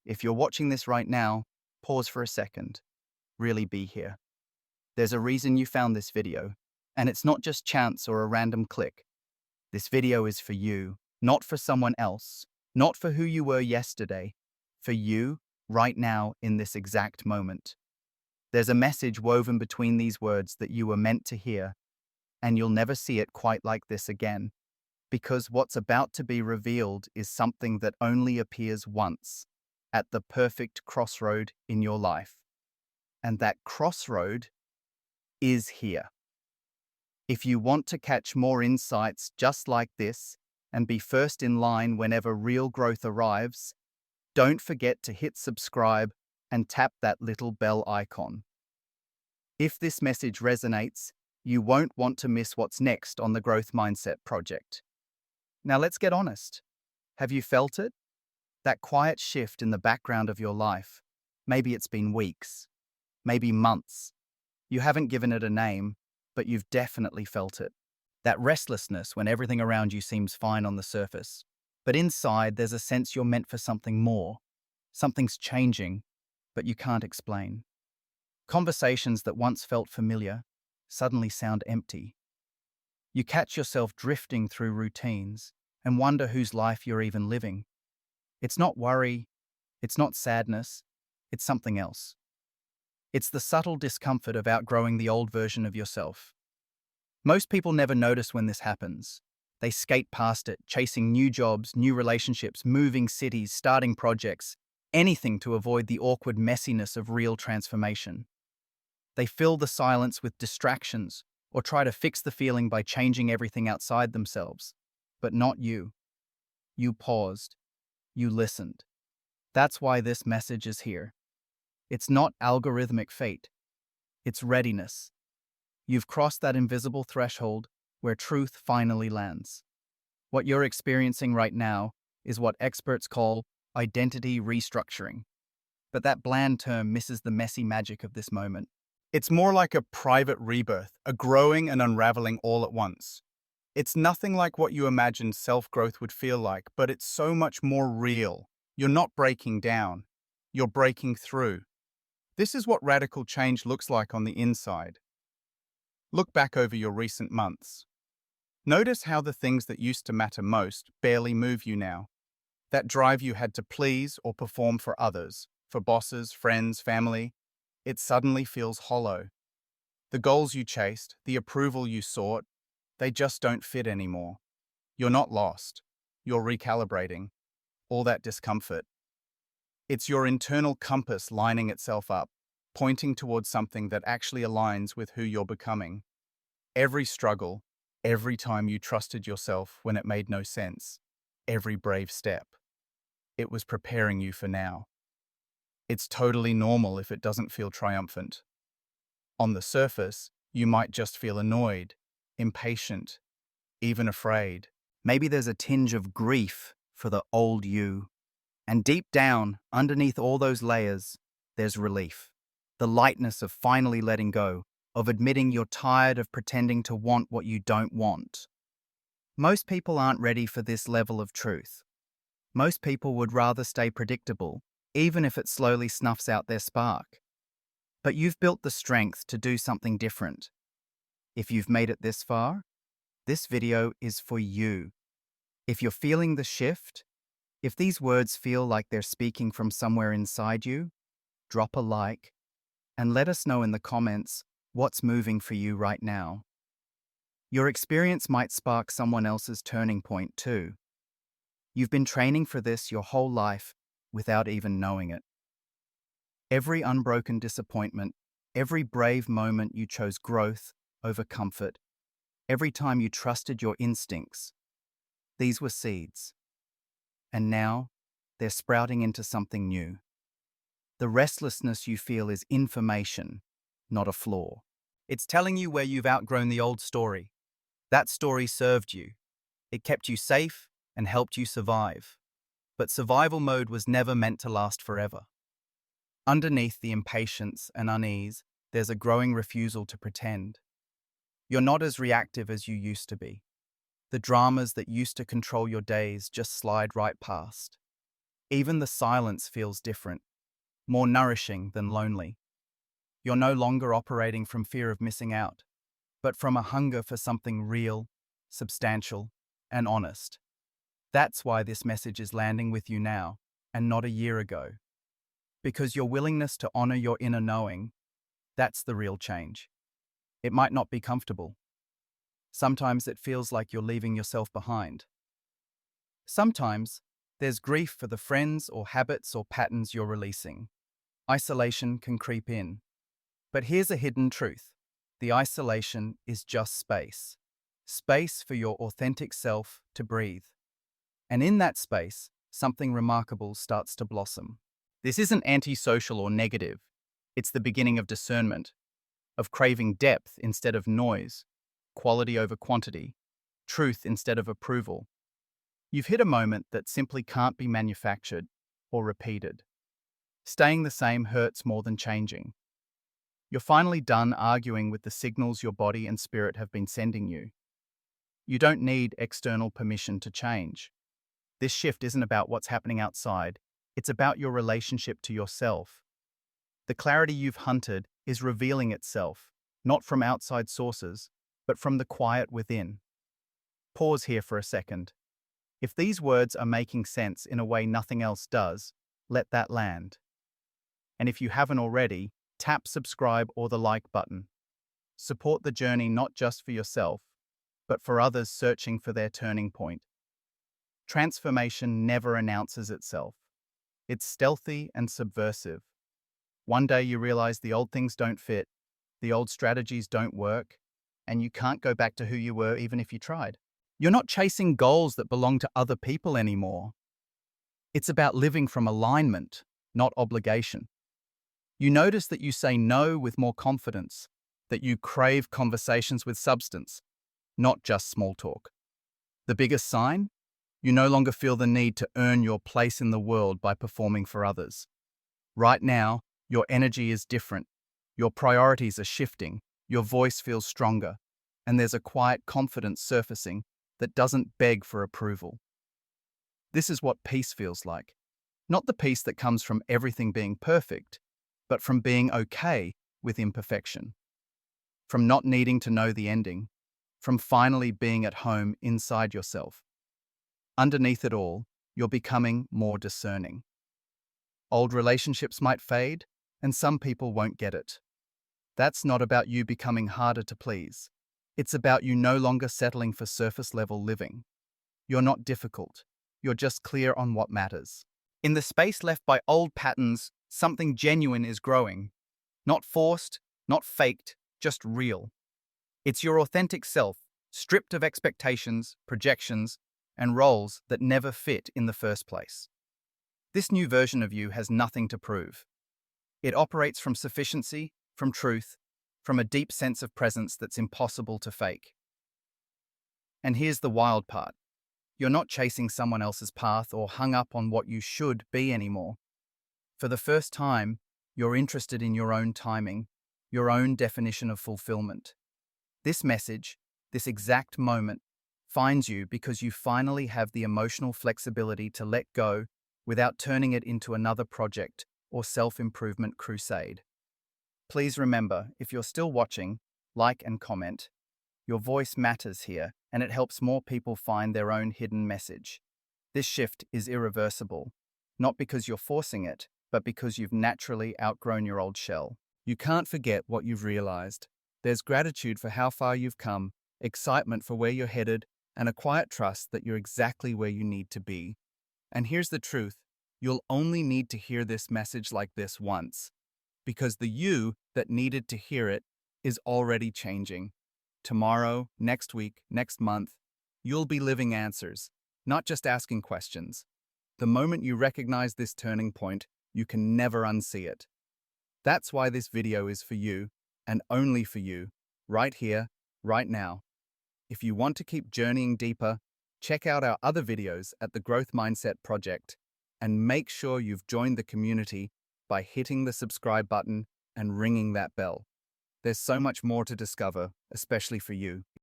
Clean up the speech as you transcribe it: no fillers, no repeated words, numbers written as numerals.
If you're watching this right now, pause for a second. Really be here. There's a reason you found this video, and it's not just chance or a random click. This video is for you, not for someone else, not for who you were yesterday, for you, right now, in this exact moment. There's a message woven between these words that you were meant to hear, and you'll never see it quite like this again, because what's about to be revealed is something that only appears once, at the perfect crossroad in your life. And that crossroad is here. If you want to catch more insights just like this and be first in line whenever real growth arrives, don't forget to hit subscribe and tap that little bell icon. If this message resonates, you won't want to miss what's next on the Growth Mindset project. Now let's get honest. Have you felt it? That quiet shift in the background of your life. Maybe it's been weeks, maybe months. You haven't given it a name, but you've definitely felt it. That restlessness when everything around you seems fine on the surface. But inside, there's a sense you're meant for something more. Something's changing, but you can't explain. Conversations that once felt familiar suddenly sound empty. You catch yourself drifting through routines and wonder whose life you're even living. It's not worry, it's not sadness, it's something else. It's the subtle discomfort of outgrowing the old version of yourself. Most people never notice when this happens. They skate past it, chasing new jobs, new relationships, moving cities, starting projects, anything to avoid the awkward messiness of real transformation. They fill the silence with distractions or try to fix the feeling by changing everything outside themselves. But not you. You paused. You listened. That's why this message is here. It's not algorithmic fate. It's readiness. You've crossed that invisible threshold where truth finally lands. What you're experiencing right now is what experts call identity restructuring. But that bland term misses the messy magic of this moment. It's more like a private rebirth, a growing and unraveling all at once. It's nothing like what you imagined self-growth would feel like, but it's so much more real. You're not breaking down. You're breaking through. This is what radical change looks like on the inside. Look back over your recent months. Notice how the things that used to matter most barely move you now. That drive you had to please or perform for others, for bosses, friends, family, it suddenly feels hollow. The goals you chased, the approval you sought, they just don't fit anymore. You're not lost. You're recalibrating. All that discomfort. It's your internal compass lining itself up, pointing towards something that actually aligns with who you're becoming. Every struggle, every time you trusted yourself when it made no sense, every brave step, it was preparing you for now. It's totally normal if it doesn't feel triumphant. On the surface, you might just feel annoyed, impatient, even afraid. Maybe there's a tinge of grief for the old you. And deep down, underneath all those layers, there's relief. The lightness of finally letting go, of admitting you're tired of pretending to want what you don't want. Most people aren't ready for this level of truth. Most people would rather stay predictable, even if it slowly snuffs out their spark. But you've built the strength to do something different. If you've made it this far, this video is for you. If you're feeling the shift, if these words feel like they're speaking from somewhere inside you, drop a like and let us know in the comments what's moving for you right now. Your experience might spark someone else's turning point too. You've been training for this your whole life without even knowing it. Every unbroken disappointment, every brave moment you chose growth over comfort, every time you trusted your instincts, these were seeds. And now, they're sprouting into something new. The restlessness you feel is information, not a flaw. It's telling you where you've outgrown the old story. That story served you. It kept you safe and helped you survive. But survival mode was never meant to last forever. Underneath the impatience and unease, there's a growing refusal to pretend. You're not as reactive as you used to be. The dramas that used to control your days just slide right past. Even the silence feels different, more nourishing than lonely. You're no longer operating from fear of missing out, but from a hunger for something real, substantial, and honest. That's why this message is landing with you now, and not a year ago. Because your willingness to honor your inner knowing, that's the real change. It might not be comfortable. Sometimes it feels like you're leaving yourself behind. Sometimes there's grief for the friends or habits or patterns you're releasing. Isolation can creep in. But here's a hidden truth. The isolation is just space. Space for your authentic self to breathe. And in that space, something remarkable starts to blossom. This isn't antisocial or negative. It's the beginning of discernment, of craving depth instead of noise, quality over quantity, truth instead of approval. You've hit a moment that simply can't be manufactured or repeated. Staying the same hurts more than changing. You're finally done arguing with the signals your body and spirit have been sending you. You don't need external permission to change. This shift isn't about what's happening outside, it's about your relationship to yourself. The clarity you've hunted is revealing itself, not from outside sources, but from the quiet within. Pause here for a second. If these words are making sense in a way nothing else does, let that land. And if you haven't already, tap subscribe or the like button. Support the journey not just for yourself, but for others searching for their turning point. Transformation never announces itself. It's stealthy and subversive. One day you realize the old things don't fit, the old strategies don't work, and you can't go back to who you were even if you tried. You're not chasing goals that belong to other people anymore. It's about living from alignment, not obligation. You notice that you say no with more confidence, that you crave conversations with substance, not just small talk. The biggest sign? You no longer feel the need to earn your place in the world by performing for others. Right now, your energy is different. Your priorities are shifting. Your voice feels stronger. And there's a quiet confidence surfacing that doesn't beg for approval. This is what peace feels like. Not the peace that comes from everything being perfect, but from being okay with imperfection. From not needing to know the ending. From finally being at home inside yourself. Underneath it all, you're becoming more discerning. Old relationships might fade, and some people won't get it. That's not about you becoming harder to please. It's about you no longer settling for surface-level living. You're not difficult. You're just clear on what matters. In the space left by old patterns, something genuine is growing. Not forced, not faked, just real. It's your authentic self, stripped of expectations, projections, and roles that never fit in the first place. This new version of you has nothing to prove. It operates from sufficiency, from truth, from a deep sense of presence that's impossible to fake. And here's the wild part. You're not chasing someone else's path or hung up on what you should be anymore. For the first time, you're interested in your own timing, your own definition of fulfillment. This message, this exact moment, finds you because you finally have the emotional flexibility to let go without turning it into another project or self-improvement crusade. Please remember, if you're still watching, like and comment. Your voice matters here, and it helps more people find their own hidden message. This shift is irreversible, not because you're forcing it, but because you've naturally outgrown your old shell. You can't forget what you've realized. There's gratitude for how far you've come, excitement for where you're headed, and a quiet trust that you're exactly where you need to be. And here's the truth. You'll only need to hear this message like this once, because the you that needed to hear it is already changing. Tomorrow, next week, next month, you'll be living answers, not just asking questions. The moment you recognize this turning point, you can never unsee it. That's why this video is for you, and only for you, right here, right now. If you want to keep journeying deeper, check out our other videos at the Growth Mindset Project, and make sure you've joined the community by hitting the subscribe button and ringing that bell. There's so much more to discover, especially for you.